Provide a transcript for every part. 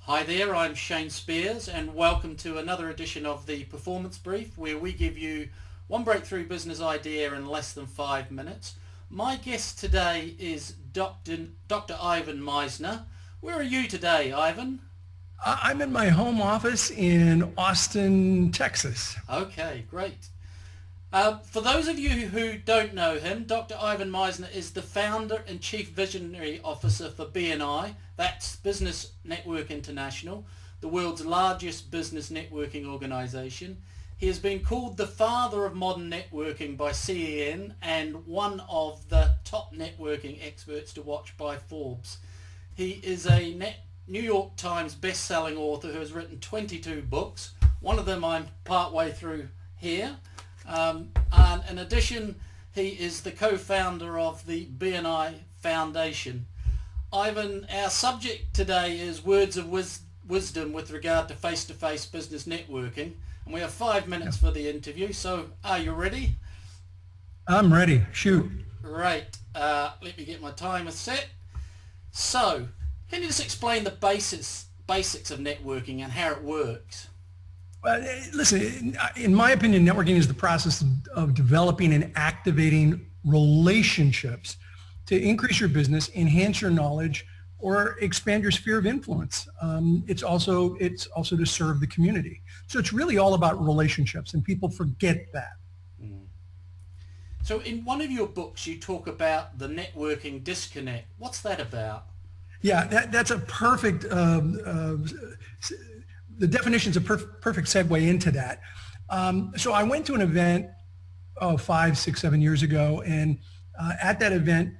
Hi there, I'm Shane Spiers and welcome to another edition of the Performance Brief where we give you one breakthrough business idea in less than 5 minutes. My guest today is Dr. Ivan Misner. Where are you today, Ivan? I'm in my home office in Austin, Texas. Okay, great. For those of you who don't know him, Dr. Ivan Misner is the founder and chief visionary officer for BNI, that's Business Network International, the world's largest business networking organization. He has been called the father of modern networking by CEN and one of the top networking experts to watch by Forbes. He is a New York Times best-selling author who has written 22 books. One of them I'm partway through here. And in addition, he is the co-founder of the BNI Foundation. Ivan, our subject today is words of wisdom with regard to face-to-face business networking. And we have 5 minutes for the interview, so are you ready? I'm ready. Shoot. Great. Let me get my timer set. So, can you just explain the basics of networking and how it works? Listen, in my opinion, networking is the process of developing and activating relationships to increase your business, enhance your knowledge, or expand your sphere of influence. It's also to serve the community. So it's really all about relationships, and people forget that. So in one of your books, you talk about the networking disconnect. What's that about? Yeah, that's a perfect. The definition is a perfect segue into that. So I went to an event 5, 6, 7 years ago, and at that event,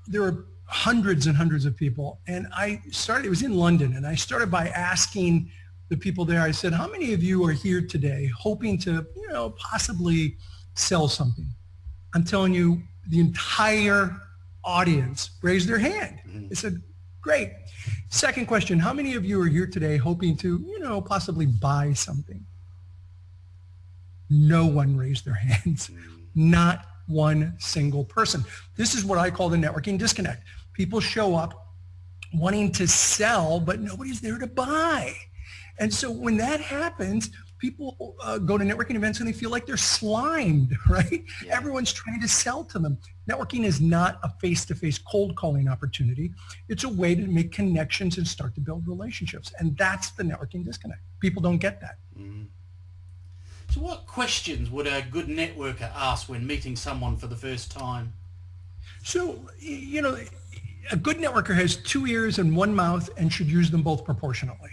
there were hundreds and hundreds of people. And it was in London, and I started by asking the people there, I said, how many of you are here today hoping to, possibly sell something? I'm telling you, the entire audience raised their hand. They said, great. Second question, how many of you are here today hoping to, possibly buy something? No one raised their hands. Not one single person. This is what I call the networking disconnect. People show up wanting to sell, but nobody's there to buy. And so when that happens, people go to networking events and they feel like they're slimed, right? Yeah. Everyone's trying to sell to them. Networking is not a face-to-face cold calling opportunity. It's a way to make connections and start to build relationships. And that's the networking disconnect. People don't get that. So what questions would a good networker ask when meeting someone for the first time? So, a good networker has 2 ears and 1 mouth and should use them both proportionately.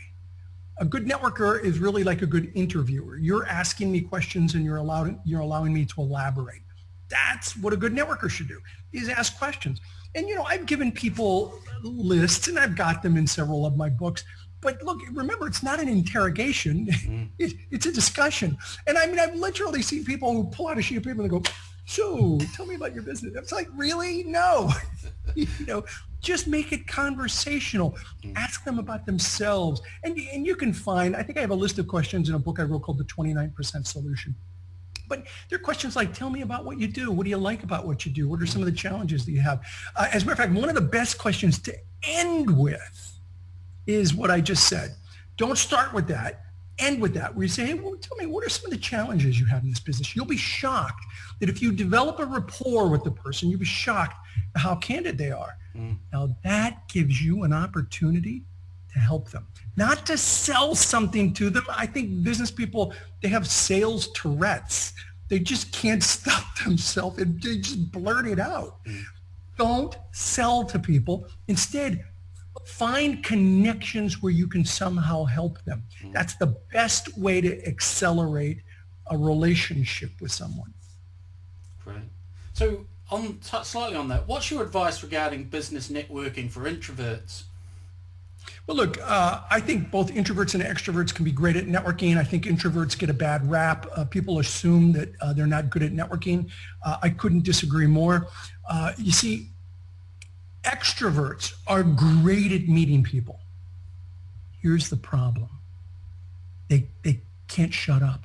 A good networker is really like a good interviewer. You're asking me questions and you're allowing me to elaborate. That's what a good networker should do, is ask questions. And, I've given people lists, and I've got them in several of my books. But look, remember, it's not an interrogation. It's a discussion. And I've literally seen people who pull out a sheet of paper and they go, so tell me about your business. It's like, really? No. Just make it conversational. Ask them about themselves. And you can find, I think I have a list of questions in a book I wrote called The 29% Solution. But there are questions like, tell me about what you do. What do you like about what you do? What are some of the challenges that you have? As a matter of fact, one of the best questions to end with is what I just said. Don't start with that. End with that, where you say, hey, well, tell me, what are some of the challenges you have in this business? You'll be shocked that if you develop a rapport with the person, you'll be shocked at how candid they are. Now, that gives you an opportunity to help them, not to sell something to them. I think business people, they have sales Tourette's. They just can't stop themselves, and they just blurt it out. Don't sell to people. Instead, find connections where you can somehow help them. That's the best way to accelerate a relationship with someone. Great. So slightly on that, what's your advice regarding business networking for introverts? Well, look, I think both introverts and extroverts can be great at networking. I think introverts get a bad rap. People assume that they're not good at networking. I couldn't disagree more. You see, extroverts are great at meeting people. Here's the problem. They can't shut up.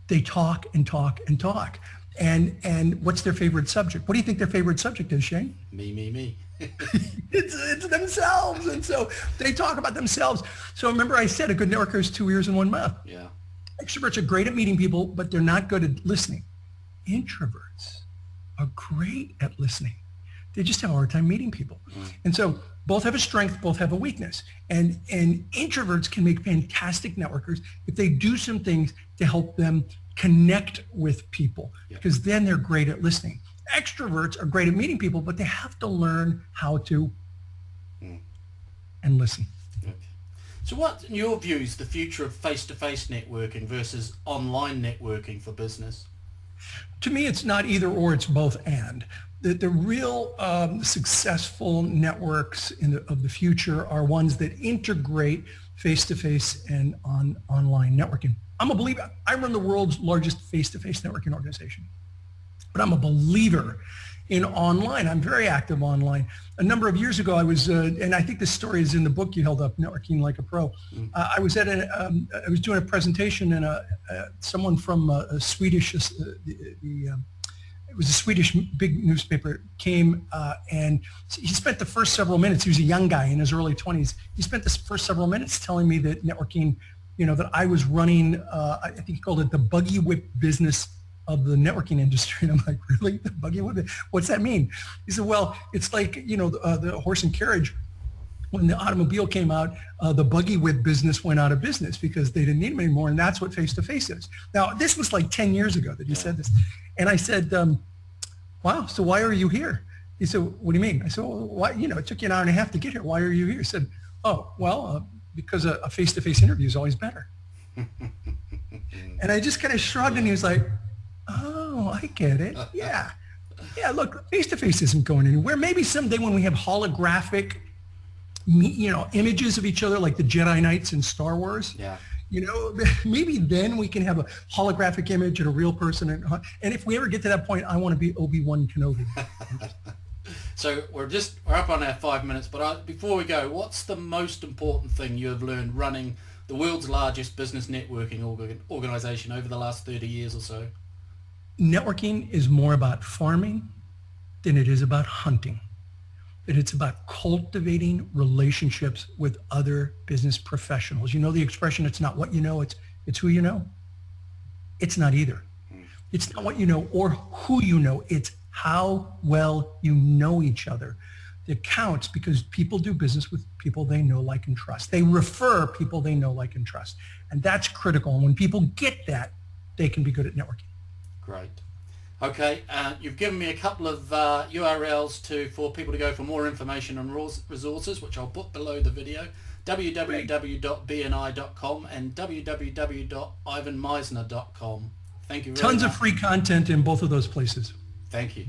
They talk and talk and talk. And what's their favorite subject? What do you think their favorite subject is, Shane? Me. It's themselves. And so they talk about themselves. So remember I said a good networker has 2 ears and 1 mouth. Yeah. Extroverts are great at meeting people, but they're not good at listening. Introverts are great at listening. They just have a hard time meeting people. And so both have a strength, both have a weakness. And introverts can make fantastic networkers if they do some things to help them connect with people, because then they're great at listening. Extroverts are great at meeting people, but they have to learn how to and listen. Okay. So what, in your view, is the future of face-to-face networking versus online networking for business? To me, it's not either or, it's both and. The real successful networks of the future are ones that integrate face-to-face and online networking. I'm a believer. I run the world's largest face-to-face networking organization, but I'm a believer in online. I'm very active online. A number of years ago, I was, and I think this story is in the book you held up, Networking Like a Pro. I was at I was doing a presentation, and someone from a Swedish, it was a Swedish big newspaper, came and he spent the first several minutes. He was a young guy in his early 20s. He spent the first several minutes telling me that networking, that I was running, I think he called it the buggy whip business of the networking industry. And I'm like, really? The buggy whip? What's that mean? He said, well, it's like, the horse and carriage. When the automobile came out, the buggy whip business went out of business because they didn't need them anymore. And that's what face-to-face is. Now, this was like 10 years ago that he said this. And I said, wow, so why are you here? He said, what do you mean? I said, well, why, it took you an hour and a half to get here. Why are you here? He said, oh, well, because a face-to-face interview is always better. And I just kind of shrugged, and he was like, oh, I get it. Yeah. Yeah, look, face-to-face isn't going anywhere. Maybe someday when we have holographic, images of each other like the Jedi Knights in Star Wars, maybe then we can have a holographic image of a real person. And if we ever get to that point, I want to be Obi-Wan Kenobi. So we're up on our 5 minutes, but before we go, what's the most important thing you have learned running the world's largest business networking organization over the last 30 years or so? Networking is more about farming than it is about hunting. That it's about cultivating relationships with other business professionals. You know the expression, it's not what you know, it's who you know? It's not either. It's not what you know or who you know. It's how well you know each other. It counts because people do business with people they know, like, and trust. They refer people they know, like, and trust. And that's critical. And when people get that, they can be good at networking. Great. Okay, you've given me a couple of URLs for people to go for more information on resources, which I'll put below the video. www.bni.com and www.ivanmisner.com. Thank you very much. Tons of free content in both of those places. Thank you.